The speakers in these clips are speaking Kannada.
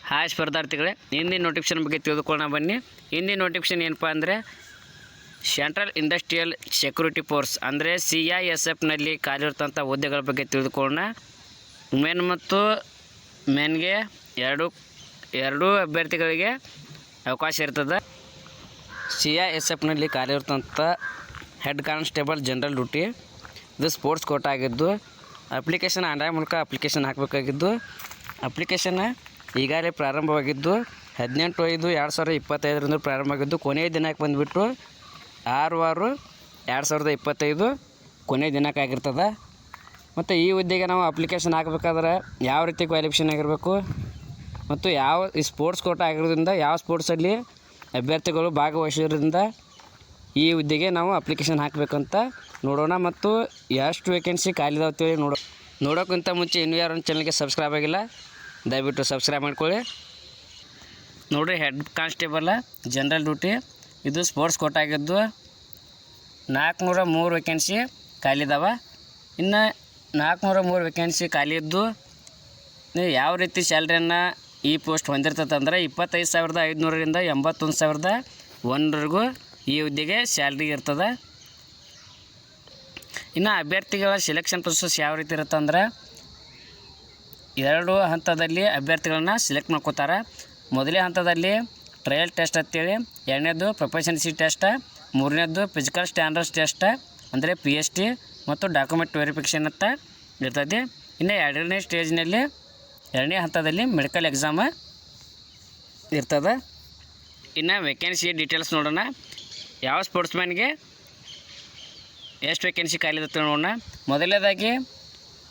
ಹಾಯ್ ಸ್ಪರ್ಧಾರ್ಥಿಗಳೇ, ಹಿಂದಿನ ನೋಟಿಫಿಕೇಶನ್ ಬಗ್ಗೆ ತಿಳಿದುಕೊಳ್ಳೋಣ ಬನ್ನಿ. ಹಿಂದಿನ ನೋಟಿಫಿಕೇಶನ್ ಏನಪ್ಪ ಅಂದರೆ ಸೆಂಟ್ರಲ್ ಇಂಡಸ್ಟ್ರಿಯಲ್ ಸೆಕ್ಯೂರಿಟಿ ಫೋರ್ಸ್ ಅಂದರೆ CISFನಲ್ಲಿ ಖಾಲಿರ್ತಂಥ ಹುದ್ದೆಗಳ ಬಗ್ಗೆ ತಿಳಿದುಕೊಳ್ಳೋಣ. ವುಮೆನ್ ಮತ್ತು ಮೆನ್ಗೆ ಎರಡು ಅಭ್ಯರ್ಥಿಗಳಿಗೆ ಅವಕಾಶ ಇರ್ತದೆ. CISFನಲ್ಲಿ ಖಾಲಿರ್ತಂಥ ಹೆಡ್ ಕಾನ್ಸ್ಟೇಬಲ್ ಜನರಲ್ ಡ್ಯೂಟಿ ಇದು ಸ್ಪೋರ್ಟ್ಸ್ ಕೋಟ ಆಗಿದ್ದು ಅಪ್ಲಿಕೇಶನ್ ಆನ್ಲೈನ್ ಮೂಲಕ ಅಪ್ಲಿಕೇಶನ್ ಹಾಕಬೇಕಾಗಿದ್ದು ಅಪ್ಲಿಕೇಶನ್ ಈಗಾಗಲೇ ಪ್ರಾರಂಭವಾಗಿದ್ದು 18/5/2025 ಪ್ರಾರಂಭವಾಗಿದ್ದು ಕೊನೆಯ ದಿನಾಂಕ ಬಂದುಬಿಟ್ಟು 6/6/2025 ಕೊನೆಯ ದಿನಾಂಕ ಆಗಿರ್ತದೆ. ಮತ್ತು ಈ ಹುದ್ದೆಗೆ ನಾವು ಅಪ್ಲಿಕೇಶನ್ ಹಾಕಬೇಕಾದ್ರೆ ಯಾವ ರೀತಿ ಕ್ವಾಲಿಫಿಕೇಷನ್ ಆಗಿರಬೇಕು ಮತ್ತು ಯಾವ ಈ ಸ್ಪೋರ್ಟ್ಸ್ ಕೋಟ ಆಗಿರೋದ್ರಿಂದ ಯಾವ ಸ್ಪೋರ್ಟ್ಸಲ್ಲಿ ಅಭ್ಯರ್ಥಿಗಳು ಭಾಗವಹಿಸೋದ್ರಿಂದ ಈ ಹುದ್ದೆಗೆ ನಾವು ಅಪ್ಲಿಕೇಶನ್ ಹಾಕಬೇಕಂತ ನೋಡೋಣ. ಮತ್ತು ಎಷ್ಟು ವೇಕೆನ್ಸಿ ಖಾಲಿದಾವ ಅಂತೇಳಿ ನೋಡೋಕ್ಕಿಂತ ಮುಂಚೆ ಇನ್ನೂ ಯಾರು ಚಾನಲ್ಗೆ ಸಬ್ಸ್ಕ್ರೈಬ್ ಆಗಿಲ್ಲ ದಯವಿಟ್ಟು ಸಬ್ಸ್ಕ್ರೈಬ್ ಮಾಡ್ಕೊಳ್ಳಿ. ನೋಡಿರಿ, ಹೆಡ್ ಕಾನ್ಸ್ಟೇಬಲ್ ಜನರಲ್ ಡ್ಯೂಟಿ ಇದು ಸ್ಪೋರ್ಟ್ಸ್ ಕೋಟ ಆಗಿದ್ದು 403 ವೇಕೆನ್ಸಿ ಖಾಲಿದಾವ. ಇನ್ನು 403 ವೇಕೆನ್ಸಿ ಖಾಲಿ ಇದ್ದು ಯಾವ ರೀತಿ ಸ್ಯಾಲ್ರಿಯನ್ನು ಈ ಪೋಸ್ಟ್ ಹೊಂದಿರ್ತದಂದ್ರೆ 25,500ರಿಂದ 81,001ವರೆಗೂ ಈ ಹುದ್ದೆಗೆ ಸ್ಯಾಲ್ರಿ ಇರ್ತದೆ. ಇನ್ನು ಅಭ್ಯರ್ಥಿಗಳ ಸೆಲೆಕ್ಷನ್ ಪ್ರೊಸೆಸ್ ಯಾವ ರೀತಿ ಇರುತ್ತೆ ಅಂದ್ರೆ 2 ಹಂತದಲ್ಲಿ ಅಭ್ಯರ್ಥಿಗಳನ್ನ ಸೆಲೆಕ್ಟ್ ಮಾಡ್ಕೋತಾರೆ. ಮೊದಲೇ ಹಂತದಲ್ಲಿ ಟ್ರಯಲ್ ಟೆಸ್ಟ್ ಅಂತೇಳಿ, 2ನೇದು ಪ್ರೊಫೆಷನ್ಸಿ ಟೆಸ್ಟ್, 3ನೇದು ಫಿಸಿಕಲ್ ಸ್ಟ್ಯಾಂಡರ್ಡ್ಸ್ ಟೆಸ್ಟ್ ಅಂದರೆ PST ಮತ್ತು ಡಾಕ್ಯುಮೆಂಟ್ ವೆರಿಫಿಕೇಷನ್ ಅಂತ ಇರ್ತದೆ. ಇನ್ನು 2ನೇ ಸ್ಟೇಜ್ನಲ್ಲಿ 2ನೇ ಹಂತದಲ್ಲಿ ಮೆಡಿಕಲ್ ಎಕ್ಸಾಮ್ ಇರ್ತದೆ. ಇನ್ನು ವೇಕೆನ್ಸಿ ಡೀಟೇಲ್ಸ್ ನೋಡೋಣ. ಯಾವ ಸ್ಪೋರ್ಟ್ಸ್ಮ್ಯಾನ್ಗೆ ಎಷ್ಟು ವೇಕೆನ್ಸಿ ಖಾಲಿದತ್ತೆ ನೋಡೋಣ. ಮೊದಲನೇದಾಗಿ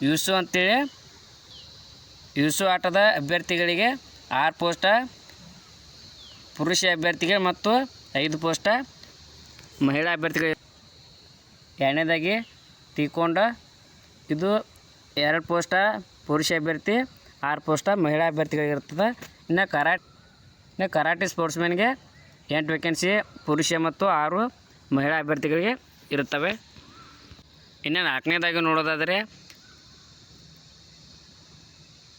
ಯೂಸು ಅಂತೇಳಿ ಯೂಸು ಆಟದ ಅಭ್ಯರ್ಥಿಗಳಿಗೆ 6 ಪೋಸ್ಟ, ಪುರುಷ ಅಭ್ಯರ್ಥಿಗೆ ಮತ್ತು 5 ಪೋಸ್ಟ ಮಹಿಳಾ ಅಭ್ಯರ್ಥಿಗಳಿಗೆ. 2ನೇದಾಗಿ ತೀಕೊಂಡ ಇದು 2 ಪೋಸ್ಟ ಪುರುಷ ಅಭ್ಯರ್ಥಿ, 6 ಪೋಸ್ಟ ಮಹಿಳಾ ಅಭ್ಯರ್ಥಿಗಳಿಗಿರ್ತದೆ. ಇನ್ನು ಕರಾಟೆ ಸ್ಪೋರ್ಟ್ಸ್ಮ್ಯಾನ್ಗೆ 8 ವೇಕೆನ್ಸಿ ಪುರುಷ ಮತ್ತು 6 ಮಹಿಳಾ ಅಭ್ಯರ್ಥಿಗಳಿಗೆ ಇರುತ್ತವೆ. ಇನ್ನು 4ನೇದಾಗಿ ನೋಡೋದಾದರೆ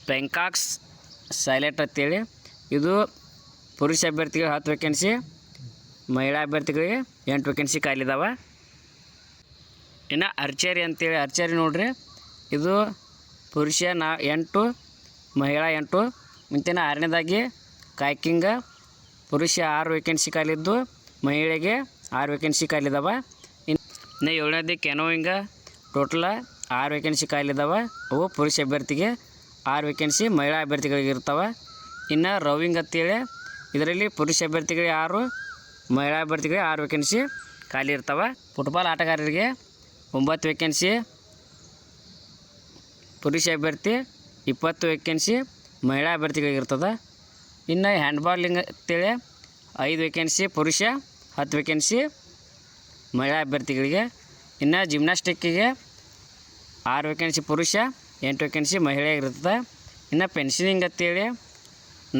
ಪೆಂಕಾಕ್ಸ್ ಸೈಲೆಟ್ ಅಂತೇಳಿ ಇದು ಪುರುಷ ಅಭ್ಯರ್ಥಿಗೆ 10 ವೇಕೆನ್ಸಿ, ಮಹಿಳಾ ಅಭ್ಯರ್ಥಿಗಳಿಗೆ 8 ವೇಕೆನ್ಸಿ ಖಾಲಿದಾವ. ಇನ್ನು ಅರ್ಚರಿ ಅಂತೇಳಿ ಅರ್ಚರಿ ನೋಡ್ರಿ, ಇದು ಪುರುಷ 8 ಮಹಿಳಾ 8. ಮುಂತಿನ 6ನೇದಾಗಿ ಕಾಯ್ಕಿಂಗ ಪುರುಷ 6 ವೇಕೆನ್ಸಿ ಖಾಲಿದ್ದು ಮಹಿಳೆಗೆ 6 ವೇಕೆನ್ಸಿ ಖಾಲಿದಾವ. ಇನ್ನು 7ನೇದು ಕೆನೋಯಿಂಗ ಟೋಟಲ 6 ವೇಕೆನ್ಸಿ ಖಾಲಿದಾವ. ಅವು ಪುರುಷ ಅಭ್ಯರ್ಥಿಗೆ 6 ವೇಕೆನ್ಸಿ ಮಹಿಳಾ ಅಭ್ಯರ್ಥಿಗಳಿಗೆ ಇರ್ತಾವೆ. ಇನ್ನು ರವಿಂಗ್ ಅಂತೇಳಿ ಇದರಲ್ಲಿ ಪುರುಷ ಅಭ್ಯರ್ಥಿಗಳಿಗೆ 6 ಮಹಿಳಾ ಅಭ್ಯರ್ಥಿಗಳಿಗೆ 6 ವೇಕೆನ್ಸಿ ಖಾಲಿ ಇರ್ತಾವೆ. ಫುಟ್ಬಾಲ್ ಆಟಗಾರರಿಗೆ 9 ವೇಕೆನ್ಸಿ ಪುರುಷ ಅಭ್ಯರ್ಥಿ, 20 ವೇಕೆನ್ಸಿ ಮಹಿಳಾ ಅಭ್ಯರ್ಥಿಗಳಿಗೆ ಇರ್ತದೆ. ಇನ್ನು ಹ್ಯಾಂಡ್ಬಾಲಿಂಗ್ ಅಂತೇಳಿ 5 ವೇಕೆನ್ಸಿ ಪುರುಷ, 10 ವೇಕೆನ್ಸಿ ಮಹಿಳಾ ಅಭ್ಯರ್ಥಿಗಳಿಗೆ. ಇನ್ನು ಜಿಮ್ನಾಸ್ಟಿಕ್ಕಿಗೆ 6 ವೇಕೆನ್ಸಿ ಪುರುಷ, 8 ವೇಕೆನ್ಸಿ ಮಹಿಳೆಗೆ ಇರ್ತದೆ. ಇನ್ನು ಫೆನ್ಸಿಂಗ್ ಅಂತೇಳಿ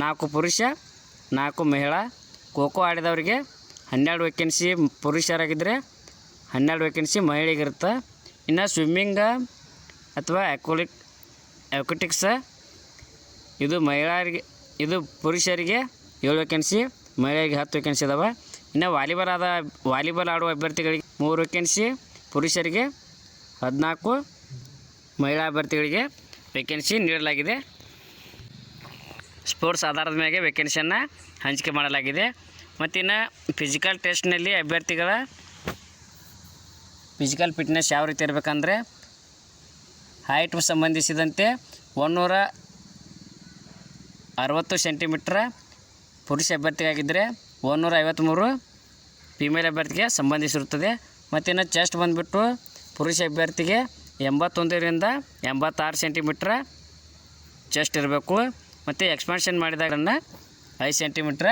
4 ಪುರುಷ, 4 ಮಹಿಳಾ. ಖೋಖೋ ಆಡಿದವರಿಗೆ 12 ವೇಕೆನ್ಸಿ ಪುರುಷರಾಗಿದ್ದರೆ 12 ವೇಕೆನ್ಸಿ ಮಹಿಳೆಗಿರುತ್ತೆ. ಇನ್ನು ಸ್ವಿಮ್ಮಿಂಗ ಅಥವಾ ಅಕ್ವಾಟಿಕ್ಸ್ ಇದು ಮಹಿಳೆಯರಿಗೆ, ಇದು ಪುರುಷರಿಗೆ 7 ವೇಕೆನ್ಸಿ, ಮಹಿಳೆಯರಿಗೆ 10 ವೇಕೆನ್ಸಿ ಇದಾವೆ. ಇನ್ನು ವಾಲಿಬಾಲ್ ಆಡುವ ಅಭ್ಯರ್ಥಿಗಳಿಗೆ 3 ವೇಕೆನ್ಸಿ ಪುರುಷರಿಗೆ, 14 ಮಹಿಳಾ ಅಭ್ಯರ್ಥಿಗಳಿಗೆ ವೇಕೆನ್ಸಿ ನೀಡಲಾಗಿದೆ. ಸ್ಪೋರ್ಟ್ಸ್ ಆಧಾರದ ಮೇಲೆ ವೇಕೆನ್ಸಿಯನ್ನು ಹಂಚಿಕೆ ಮಾಡಲಾಗಿದೆ. ಮತ್ತು ಇನ್ನು ಫಿಸಿಕಲ್ ಟೆಸ್ಟ್ನಲ್ಲಿ ಅಭ್ಯರ್ಥಿಗಳ ಫಿಸಿಕಲ್ ಫಿಟ್ನೆಸ್ ಯಾವ ರೀತಿ ಇರಬೇಕಂದ್ರೆ ಹೈಟ್ ಸಂಬಂಧಿಸಿದಂತೆ 160 ಸೆಂಟಿಮೀಟ್ರ ಪುರುಷ ಅಭ್ಯರ್ಥಿಗಾಗಿದ್ದರೆ 153 ಫಿಮೇಲ್ ಅಭ್ಯರ್ಥಿಗೆ ಸಂಬಂಧಿಸಿರುತ್ತದೆ. ಮತ್ತು ಇನ್ನು ಚೆಸ್ಟ್ ಬಂದುಬಿಟ್ಟು ಪುರುಷ ಅಭ್ಯರ್ಥಿಗೆ 81ರಿಂದ 86 ಸೆಂಟಿಮೀಟ್ರ ಚೆಸ್ಟ್ ಇರಬೇಕು. ಮತ್ತು ಎಕ್ಸ್ಪಾನ್ಷನ್ ಮಾಡಿದಾಗ 5 ಸೆಂಟಿಮೀಟ್ರ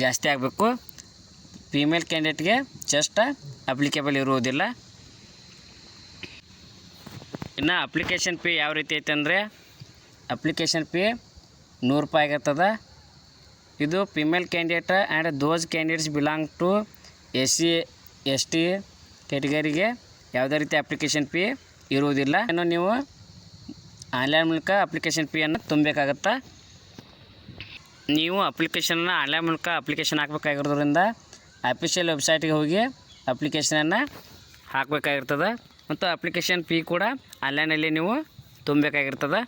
ಜಾಸ್ತಿ ಆಗಬೇಕು. ಫೀಮೇಲ್ ಕ್ಯಾಂಡಿಡೇಟ್ಗೆ ಚೆಸ್ಟ್ ಅಪ್ಲಿಕೇಬಲ್ ಇರುವುದಿಲ್ಲ. ಇನ್ನು ಅಪ್ಲಿಕೇಶನ್ ಫೀ ಯಾವ ರೀತಿ ಐತೆ ಅಂದರೆ ಅಪ್ಲಿಕೇಶನ್ ಫೀ 100 ರೂಪಾಯಿ ಆಗಿರ್ತದೆ. ಇದು female candidate and those candidates belong to SC ST ಕ್ಯಾಟಗರಿಗೆ ಯಾವುದೇ ರೀತಿ ಅಪ್ಲಿಕೇಶನ್ ಫೀ ಇರುವುದಿಲ್ಲ. ಇನ್ನು ನೀವು ಆನ್ಲೈನ್ ಮೂಲಕ ಅಪ್ಲಿಕೇಶನ್ ಫೀಯನ್ನು ತುಂಬಬೇಕಾಗತ್ತೆ. ನೀವು ಅಪ್ಲಿಕೇಶನನ್ನು ಆನ್ಲೈನ್ ಮೂಲಕ ಅಪ್ಲಿಕೇಶನ್ ಹಾಕಬೇಕಾಗಿರೋದ್ರಿಂದ ಅಫಿಷಿಯಲ್ ವೆಬ್ಸೈಟ್ಗೆ ಹೋಗಿ ಅಪ್ಲಿಕೇಶನನ್ನು ಹಾಕಬೇಕಾಗಿರ್ತದೆ ಮತ್ತು ಅಪ್ಲಿಕೇಶನ್ ಫೀ ಕೂಡ ಆನ್ಲೈನಲ್ಲಿ ನೀವು ತುಂಬಬೇಕಾಗಿರ್ತದೆ.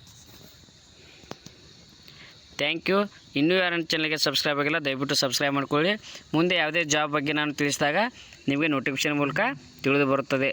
Thank you. ಇನ್ನೂ ಯಾರ ಚಾನಲ್ಗೆ ಸಬ್ಸ್ಕ್ರೈಬ್ ಆಗಿಲ್ಲ ದಯವಿಟ್ಟು ಸಬ್ಸ್ಕ್ರೈಬ್ ಮಾಡ್ಕೊಳ್ಳಿ. ಮುಂದೆ ಯಾವುದೇ ಜಾಬ್ ಬಗ್ಗೆ ನಾನು ತಿಳಿಸಿದಾಗ ನಿಮಗೆ ನೋಟಿಫಿಕೇಷನ್ ಮೂಲಕ ತಿಳಿದು ಬರುತ್ತದೆ.